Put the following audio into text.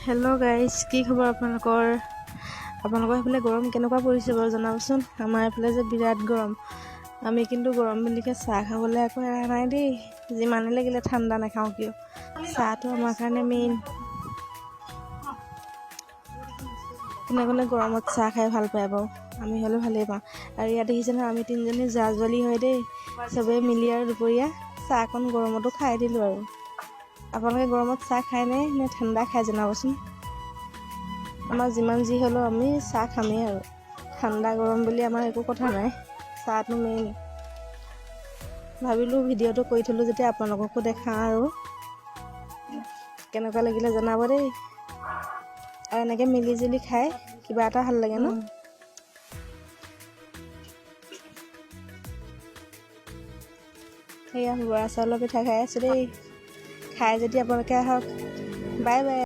Hello' guys, কি খবৰ আপোনালোকৰ সেইফালে গৰম কেনেকুৱা পৰিছে বাৰু জনাবচোন। আমাৰ এইফালে যে বিৰাট গৰম। আমি কিন্তু গৰম বুলিকে চাহ খাবলৈ একো এৰা নাই দেই। যিমানেই লাগিলে ঠাণ্ডা নাখাওঁ কিয়, চাহটো আমাৰ কাৰণে মেইন। কোনে কোনে গৰমত চাহ খাই ভাল পায় বাৰু? আমি হ'লেও ভালেই পাওঁ। আৰু ইয়াত দেখিছে নহয়, আমি তিনিজনী জা-জোৱালি হয় দেই। চবেই মিলি আৰু দুপৰীয়া চাহকণ গৰমতো খাই দিলোঁ আৰু। আপোনালোকে গৰমত চাহ খায়নে নে ঠাণ্ডা খাই জনাবচোন। আমাৰ যিমান যি হ'লেও আমি চাহ খামেই আৰু। ঠাণ্ডা গৰম বুলি আমাৰ একো কথা নাই, চাহটো মেইন। ভাবিলোঁ ভিডিঅ'টো কৰি থলোঁ যেতিয়া আপোনালোককো দেখাওঁ আৰু কেনেকুৱা লাগিলে জনাব দেই। আৰু এনেকৈ মিলি জুলি খাই কিবা এটা ভাল লাগে ন। সেয়া বৰা চাউলৰ পিঠা খাই আছোঁ দেই। খাই যদি আপোনালোকে আহক। Bye bye.